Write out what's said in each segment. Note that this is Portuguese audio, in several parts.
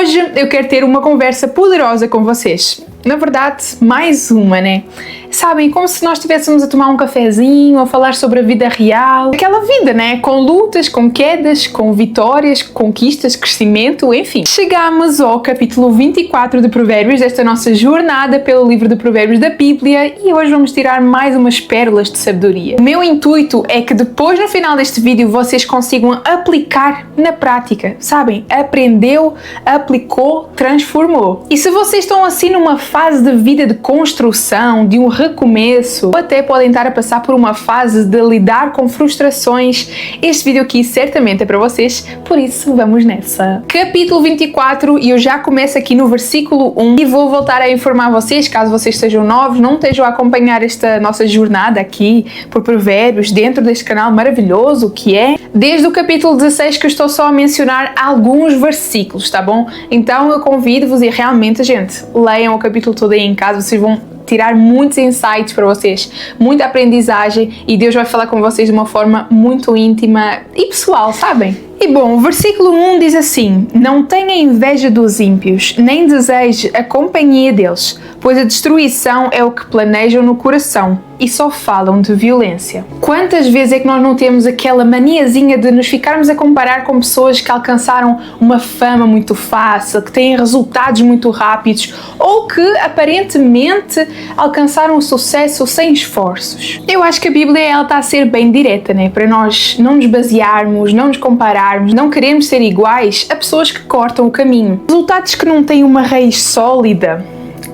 Hoje eu quero ter uma conversa poderosa com vocês. Na verdade, mais uma, né? Sabem, como se nós estivéssemos a tomar um cafezinho, a falar sobre a vida real. Aquela vida, né? Com lutas, com quedas, com vitórias, conquistas, crescimento, enfim. Chegamos ao capítulo 24 de Provérbios, desta nossa jornada pelo livro de Provérbios da Bíblia, e hoje vamos tirar mais umas pérolas de sabedoria. O meu intuito é que depois, no final deste vídeo, vocês consigam aplicar na prática. Sabem? Aprendeu, aplicou, transformou. E se vocês estão assim numa fase de vida de construção, de um recomeço, ou até podem estar a passar por uma fase de lidar com frustrações, este vídeo aqui certamente é para vocês, por isso vamos nessa. Capítulo 24, e eu já começo aqui no versículo 1 e vou voltar a informar vocês, caso vocês sejam novos, não estejam a acompanhar esta nossa jornada aqui por Provérbios, dentro deste canal maravilhoso que é, desde o capítulo 16 que eu estou só a mencionar alguns versículos, tá bom? Então eu convido-vos e realmente, gente, leiam o capítulo todo aí em casa, vocês vão tirar muitos insights para vocês, muita aprendizagem e Deus vai falar com vocês de uma forma muito íntima e pessoal, sabem? E bom, o versículo 1 diz assim: não tenha inveja dos ímpios, nem deseje a companhia deles, pois a destruição é o que planejam no coração e só falam de violência. Quantas vezes é que nós não temos aquela maniazinha de nos ficarmos a comparar com pessoas que alcançaram uma fama muito fácil, que têm resultados muito rápidos ou que aparentemente alcançaram o sucesso sem esforços? Eu acho que a Bíblia ela está a ser bem direta, né? Para nós não nos basearmos, não nos compararmos, não queremos ser iguais a pessoas que cortam o caminho. Resultados que não têm uma raiz sólida,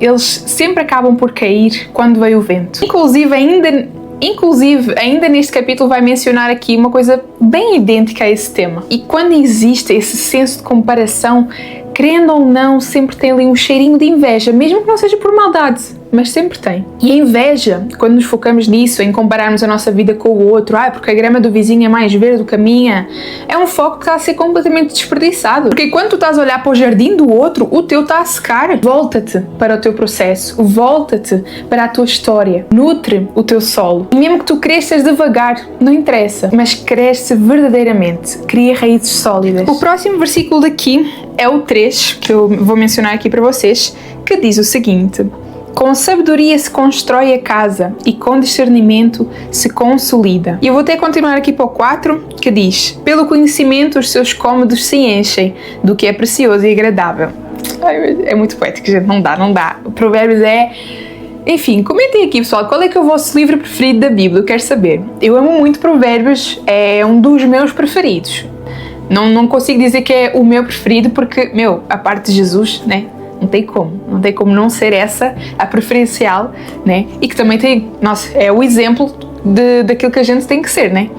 eles sempre acabam por cair quando vem o vento. Inclusive, ainda neste capítulo vai mencionar aqui uma coisa bem idêntica a esse tema. E quando existe esse senso de comparação, querendo ou não, sempre tem ali um cheirinho de inveja, mesmo que não seja por maldade, mas sempre tem. E a inveja, quando nos focamos nisso, em compararmos a nossa vida com o outro, porque a grama do vizinho é mais verde do que a minha, é um foco que está a ser completamente desperdiçado. Porque quando tu estás a olhar para o jardim do outro, o teu está a secar. Volta-te para o teu processo, volta-te para a tua história, nutre o teu solo. E mesmo que tu cresças devagar, não interessa, mas cresce verdadeiramente, cria raízes sólidas. O próximo versículo daqui é o 3, que eu vou mencionar aqui para vocês, que diz o seguinte: com sabedoria se constrói a casa e com discernimento se consolida. E eu vou até continuar aqui para o 4, que diz: pelo conhecimento os seus cômodos se enchem do que é precioso e agradável. É muito poético, gente, não dá. O Provérbios é... Enfim, comentem aqui, pessoal, qual é que é o vosso livro preferido da Bíblia? Eu quero saber. Eu amo muito Provérbios, é um dos meus preferidos. Não consigo dizer que é o meu preferido porque, a parte de Jesus, né? Não tem como não ser essa a preferencial, né? E que também tem, é o exemplo daquilo que a gente tem que ser, né?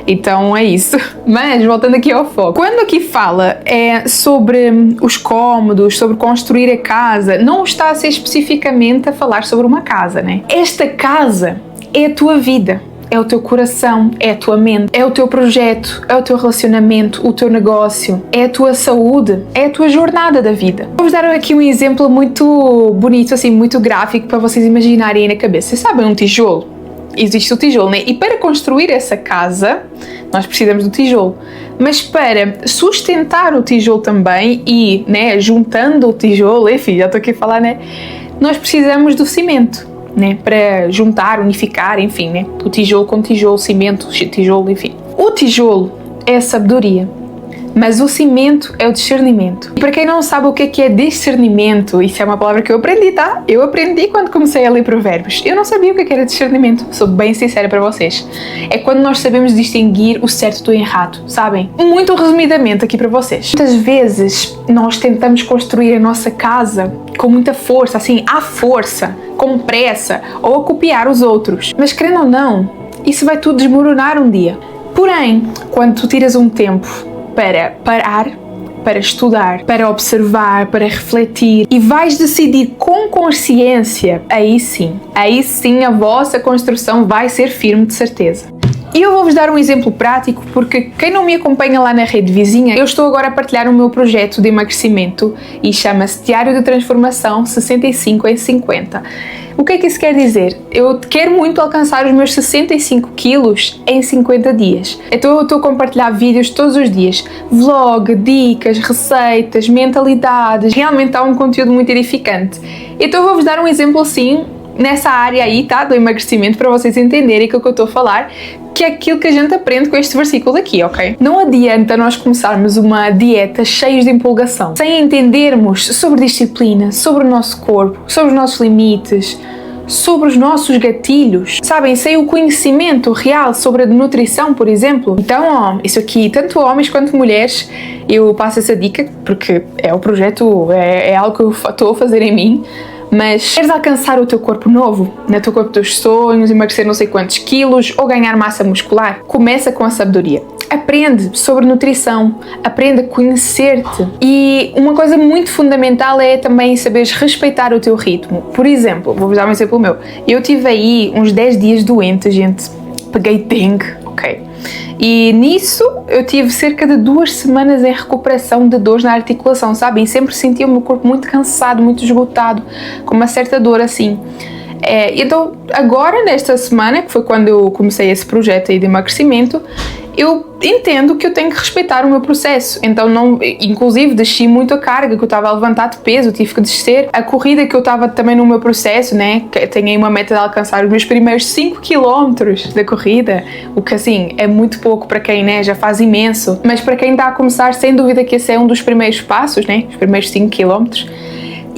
Então é isso. Mas, voltando aqui ao foco. Quando aqui fala sobre os cômodos, sobre construir a casa, não está a ser especificamente a falar sobre uma casa, né? Esta casa é a tua vida. É o teu coração, é a tua mente, é o teu projeto, é o teu relacionamento, o teu negócio, é a tua saúde, é a tua jornada da vida. Vou-vos dar aqui um exemplo muito bonito, assim, muito gráfico para vocês imaginarem aí na cabeça. Vocês sabem um tijolo? Existe o tijolo, né? E para construir essa casa, nós precisamos do tijolo. Mas para sustentar o tijolo também e, né, juntando o tijolo, enfim, já estou aqui a falar, né? Nós precisamos do cimento. Né, para juntar, unificar, enfim, né, o tijolo com tijolo, cimento, tijolo, enfim. O tijolo é a sabedoria, mas o cimento é o discernimento. E para quem não sabe o que é discernimento, isso é uma palavra que eu aprendi, tá? Eu aprendi quando comecei a ler Provérbios. Eu não sabia o que era discernimento, sou bem sincera para vocês. É quando nós sabemos distinguir o certo do errado, sabem? Muito resumidamente aqui para vocês. Muitas vezes nós tentamos construir a nossa casa com muita força, assim, à força, com pressa, ou a copiar os outros. Mas querendo ou não, isso vai tudo desmoronar um dia. Porém, quando tu tiras um tempo para parar, para estudar, para observar, para refletir e vais decidir com consciência, aí sim a vossa construção vai ser firme de certeza. E eu vou-vos dar um exemplo prático, porque quem não me acompanha lá na rede vizinha, eu estou agora a partilhar o meu projeto de emagrecimento e chama-se Diário de Transformação 65 em 50. O que é que isso quer dizer? Eu quero muito alcançar os meus 65 quilos em 50 dias. Então eu estou a compartilhar vídeos todos os dias. Vlog, dicas, receitas, mentalidades. Realmente há um conteúdo muito edificante. Então eu vou-vos dar um exemplo assim, nessa área aí, tá? Do emagrecimento, para vocês entenderem aquilo que eu estou a falar, que é aquilo que a gente aprende com este versículo aqui, ok? Não adianta nós começarmos uma dieta cheios de empolgação, sem entendermos sobre disciplina, sobre o nosso corpo, sobre os nossos limites, sobre os nossos gatilhos, sabem? Sem o conhecimento real sobre a nutrição, por exemplo. Então, ó, isso aqui, tanto homens quanto mulheres, eu passo essa dica, porque é o projeto, é algo que eu estou a fazer em mim. Mas queres alcançar o teu corpo novo, no teu corpo dos sonhos, emagrecer não sei quantos quilos ou ganhar massa muscular? Começa com a sabedoria. Aprende sobre nutrição, aprende a conhecer-te. E uma coisa muito fundamental é também saberes respeitar o teu ritmo. Por exemplo, vou-vos dar um exemplo meu. Eu tive aí uns 10 dias doente, gente. Peguei dengue, ok? E nisso eu tive cerca de 2 semanas em recuperação de dores na articulação, sabem? Sempre senti o meu corpo muito cansado, muito esgotado, com uma certa dor assim. Então agora nesta semana, que foi quando eu comecei esse projeto aí de emagrecimento, eu entendo que eu tenho que respeitar o meu processo. Então, inclusive, desci muito a carga, que eu estava a levantar de peso, tive que descer. A corrida que eu estava também no meu processo, né? Tenho aí uma meta de alcançar os meus primeiros 5 km da corrida, o que, assim, é muito pouco para quem, né, já faz imenso. Mas para quem está a começar, sem dúvida que esse é um dos primeiros passos, né? Os primeiros 5 km.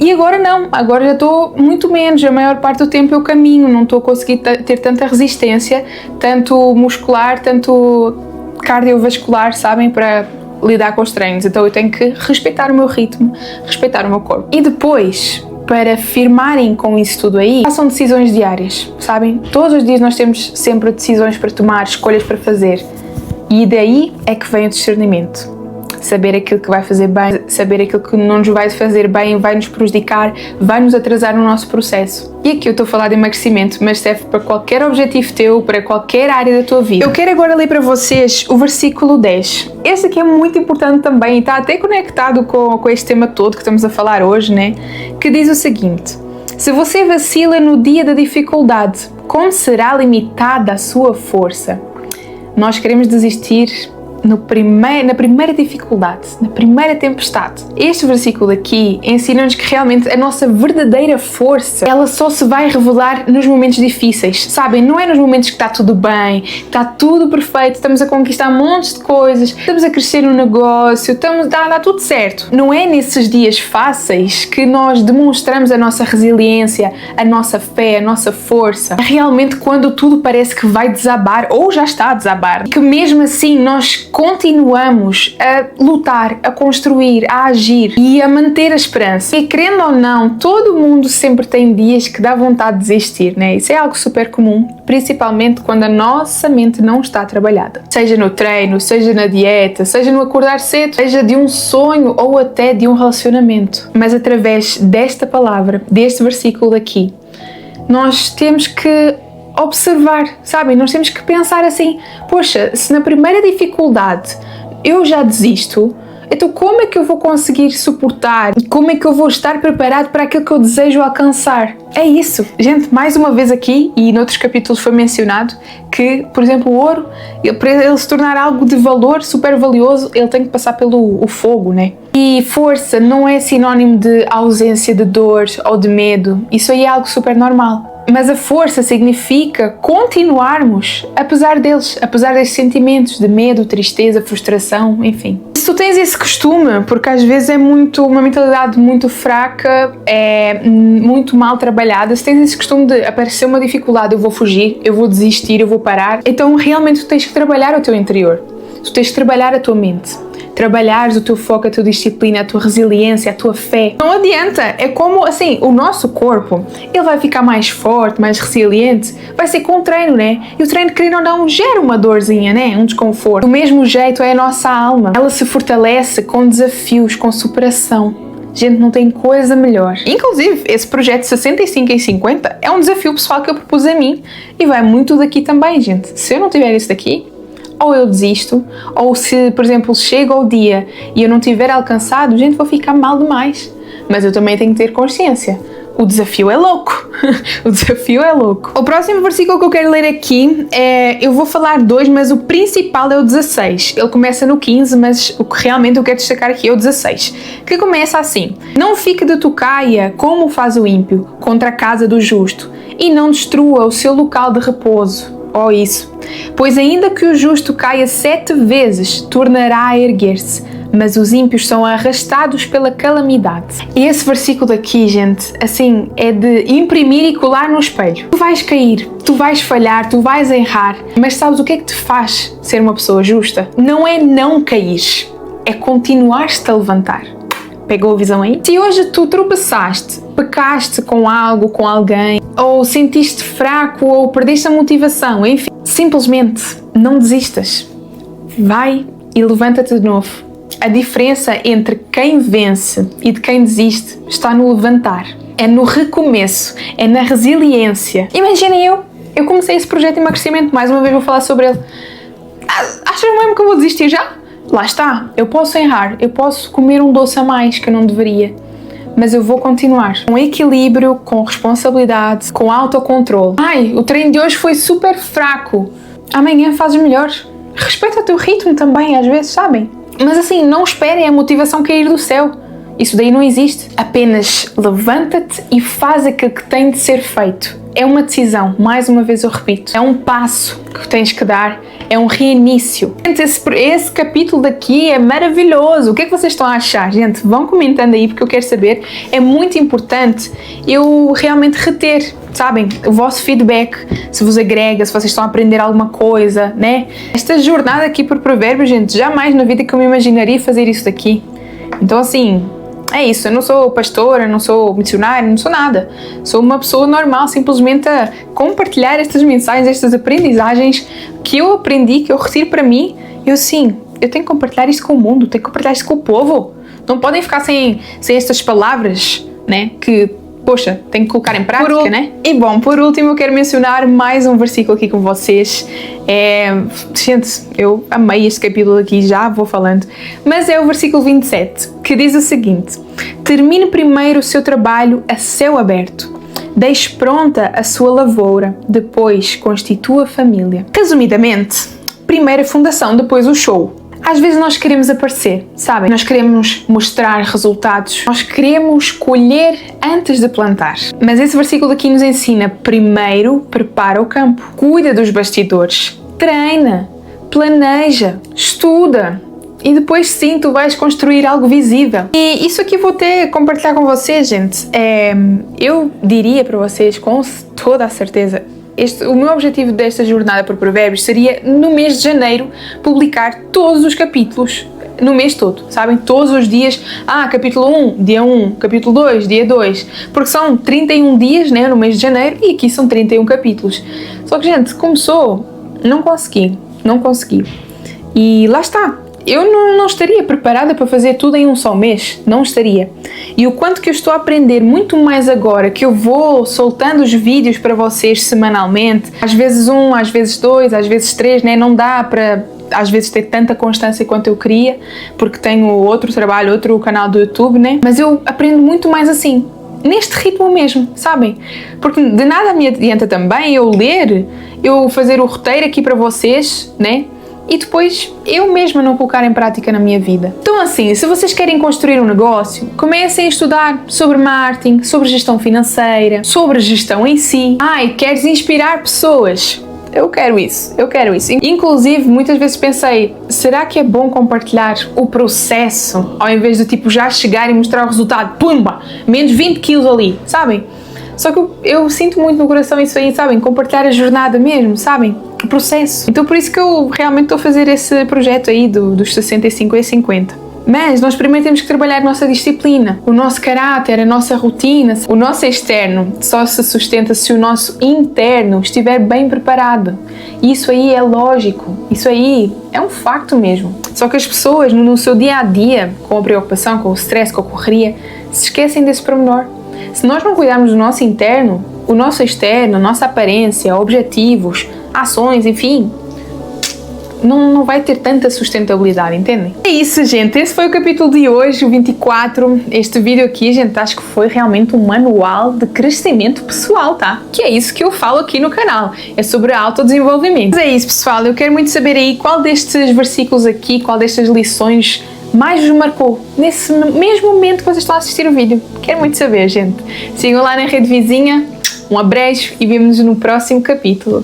E agora não, agora já estou muito menos, a maior parte do tempo eu caminho, não estou a conseguir ter tanta resistência, tanto muscular, tanto cardiovascular, sabem, para lidar com os treinos. Então eu tenho que respeitar o meu ritmo, respeitar o meu corpo. E depois, para firmarem com isso tudo aí, façam decisões diárias, sabem? Todos os dias nós temos sempre decisões para tomar, escolhas para fazer. E daí é que vem o discernimento. Saber aquilo que vai fazer bem, saber aquilo que não nos vai fazer bem, vai nos prejudicar, vai nos atrasar no nosso processo. E aqui eu estou a falar de emagrecimento, mas serve para qualquer objetivo teu, para qualquer área da tua vida. Eu quero agora ler para vocês o versículo 10. Este aqui é muito importante também e está até conectado com este tema todo que estamos a falar hoje, né? Que diz o seguinte: se você vacila no dia da dificuldade, como será limitada a sua força? Nós queremos desistir na primeira dificuldade, na primeira tempestade. Este versículo aqui ensina-nos que realmente a nossa verdadeira força, ela só se vai revelar nos momentos difíceis, sabem? Não é nos momentos que está tudo bem, está tudo perfeito, estamos a conquistar montes de coisas, estamos a crescer no negócio, dá tudo certo. Não é nesses dias fáceis que nós demonstramos a nossa resiliência, a nossa fé, a nossa força. É realmente quando tudo parece que vai desabar ou já está a desabar, que mesmo assim nós continuamos a lutar, a construir, a agir e a manter a esperança. E querendo ou não, todo mundo sempre tem dias que dá vontade de desistir, né? Isso é algo super comum, principalmente quando a nossa mente não está trabalhada. Seja no treino, seja na dieta, seja no acordar cedo, seja de um sonho ou até de um relacionamento. Mas através desta palavra, deste versículo aqui, nós temos que observar, sabem? Nós temos que pensar assim: poxa, se na primeira dificuldade eu já desisto, então como é que eu vou conseguir suportar? Como é que eu vou estar preparado para aquilo que eu desejo alcançar? É isso. Gente, mais uma vez aqui, e noutros capítulos foi mencionado, que, por exemplo, o ouro, para ele se tornar algo de valor super valioso, ele tem que passar pelo fogo, né? E força não é sinónimo de ausência de dor ou de medo. Isso aí é algo super normal. Mas a força significa continuarmos apesar deles, apesar desses sentimentos de medo, tristeza, frustração, enfim. Se tu tens esse costume, porque às vezes é uma mentalidade muito fraca, é muito mal trabalhada, se tens esse costume de aparecer uma dificuldade, eu vou fugir, eu vou desistir, eu vou parar, então realmente tu tens que trabalhar o teu interior, tu tens que trabalhar a tua mente. Trabalhares o teu foco, a tua disciplina, a tua resiliência, a tua fé. Não adianta, é como assim, o nosso corpo, ele vai ficar mais forte, mais resiliente, vai ser com o treino, né? E o treino, querendo ou não, gera uma dorzinha, né? Um desconforto. Do mesmo jeito é a nossa alma, ela se fortalece com desafios, com superação. Gente, não tem coisa melhor. Inclusive, esse projeto 65 em 50 é um desafio pessoal que eu propus a mim e vai muito daqui também, gente. Se eu não tiver isso daqui, ou eu desisto, ou se, por exemplo, chega o dia e eu não tiver alcançado, gente, vou ficar mal demais. Mas eu também tenho que ter consciência. O desafio é louco. O desafio é louco. O próximo versículo que eu quero ler aqui eu vou falar dois, mas o principal é o 16. Ele começa no 15, mas o que realmente eu quero destacar aqui é o 16, que começa assim: Não fique de tocaia como faz o ímpio contra a casa do justo, e não destrua o seu local de repouso. Oh, isso. Pois ainda que o justo caia 7 vezes, tornará a erguer-se, mas os ímpios são arrastados pela calamidade. E esse versículo daqui, gente, assim, é de imprimir e colar no espelho. Tu vais cair, tu vais falhar, tu vais errar, mas sabes o que é que te faz ser uma pessoa justa? Não é não cair, é continuar-te a levantar. Pegou a visão aí? Se hoje tu tropeçaste, pecaste com algo, com alguém, ou sentiste fraco, ou perdeste a motivação, enfim, simplesmente não desistas. Vai e levanta-te de novo. A diferença entre quem vence e de quem desiste está no levantar, é no recomeço, é na resiliência. Imaginem eu comecei esse projeto de emagrecimento, mais uma vez vou falar sobre ele. Achas mesmo que eu vou desistir já? Lá está, eu posso errar, eu posso comer um doce a mais que eu não deveria, mas eu vou continuar. Com equilíbrio, com responsabilidade, com autocontrole. Ai, o treino de hoje foi super fraco. Amanhã fazes melhor. Respeita o teu ritmo também, às vezes, sabem? Mas assim, não esperem a motivação cair do céu. Isso daí não existe. Apenas levanta-te e faz aquilo que tem de ser feito. É uma decisão, mais uma vez eu repito. É um passo que tens que dar, é um reinício. Gente, esse capítulo daqui é maravilhoso. O que é que vocês estão a achar? Gente, vão comentando aí porque eu quero saber. É muito importante eu realmente reter, sabem, o vosso feedback, se vos agrega, se vocês estão a aprender alguma coisa, né? Esta jornada aqui por Provérbios, gente, jamais na vida que eu me imaginaria fazer isso daqui. Então assim, é isso, eu não sou pastora, não sou missionária, não sou nada. Sou uma pessoa normal, simplesmente a compartilhar estas mensagens, estas aprendizagens que eu aprendi, que eu retiro para mim. Eu sim, eu tenho que compartilhar isto com o mundo, tenho que compartilhar isto com o povo. Não podem ficar sem estas palavras, né, que, poxa, tenho que colocar em prática, né? E bom, por último eu quero mencionar mais um versículo aqui com vocês. Gente, eu amei este capítulo aqui, já vou falando, mas é o versículo 27, que diz o seguinte: Termine primeiro o seu trabalho a céu aberto, deixe pronta a sua lavoura, depois constitua a família. Resumidamente, primeiro a fundação, depois o show. Às vezes nós queremos aparecer, sabem? Nós queremos mostrar resultados, nós queremos colher antes de plantar. Mas esse versículo aqui nos ensina: primeiro prepara o campo, cuida dos bastidores, treina, planeja, estuda. E depois sim, tu vais construir algo visível. E isso aqui vou ter compartilhar com vocês, gente. Eu diria para vocês com toda a certeza, o meu objetivo desta jornada por Provérbios seria, no mês de janeiro, publicar todos os capítulos, no mês todo, sabem? Todos os dias, capítulo 1, dia 1, capítulo 2, dia 2, porque são 31 dias, né, no mês de janeiro, e aqui são 31 capítulos. Só que, gente, começou, não consegui. E lá está. Eu não estaria preparada para fazer tudo em um só mês, não estaria. E o quanto que eu estou a aprender muito mais agora, que eu vou soltando os vídeos para vocês semanalmente, às vezes 1, às vezes 2, às vezes 3, né? Não dá para, às vezes, ter tanta constância quanto eu queria, porque tenho outro trabalho, outro canal do YouTube, né? Mas eu aprendo muito mais assim, neste ritmo mesmo, sabem? Porque de nada me adianta também eu ler, eu fazer o roteiro aqui para vocês, né? E depois eu mesma não colocar em prática na minha vida. Então assim, se vocês querem construir um negócio, comecem a estudar sobre marketing, sobre gestão financeira, sobre gestão em si. Queres inspirar pessoas? Eu quero isso. Inclusive, muitas vezes pensei, será que é bom compartilhar o processo, ao invés de tipo já chegar e mostrar o resultado, pumba, menos 20 quilos ali, sabem? Só que eu sinto muito no coração isso aí, sabem? Compartilhar a jornada mesmo, sabem? O processo. Então por isso que eu realmente estou a fazer esse projeto aí dos 65 e 50. Mas nós primeiro temos que trabalhar a nossa disciplina, o nosso caráter, a nossa rotina. O nosso externo só se sustenta se o nosso interno estiver bem preparado. E isso aí é lógico, isso aí é um facto mesmo. Só que as pessoas no seu dia a dia, com a preocupação, com o stress, com a correria, se esquecem desse pormenor. Se nós não cuidarmos do nosso interno, o nosso externo, a nossa aparência, objetivos, ações, enfim, não vai ter tanta sustentabilidade, entendem? É isso, gente. Esse foi o capítulo de hoje, o 24. Este vídeo aqui, gente, acho que foi realmente um manual de crescimento pessoal, tá? Que é isso que eu falo aqui no canal. É sobre autodesenvolvimento. Mas é isso, pessoal. Eu quero muito saber aí qual destes versículos aqui, qual destas lições mais vos marcou nesse mesmo momento que vocês estão a assistir o vídeo. Quero muito saber, gente. Sigam lá na rede vizinha. Um abraço e vemo-nos no próximo capítulo.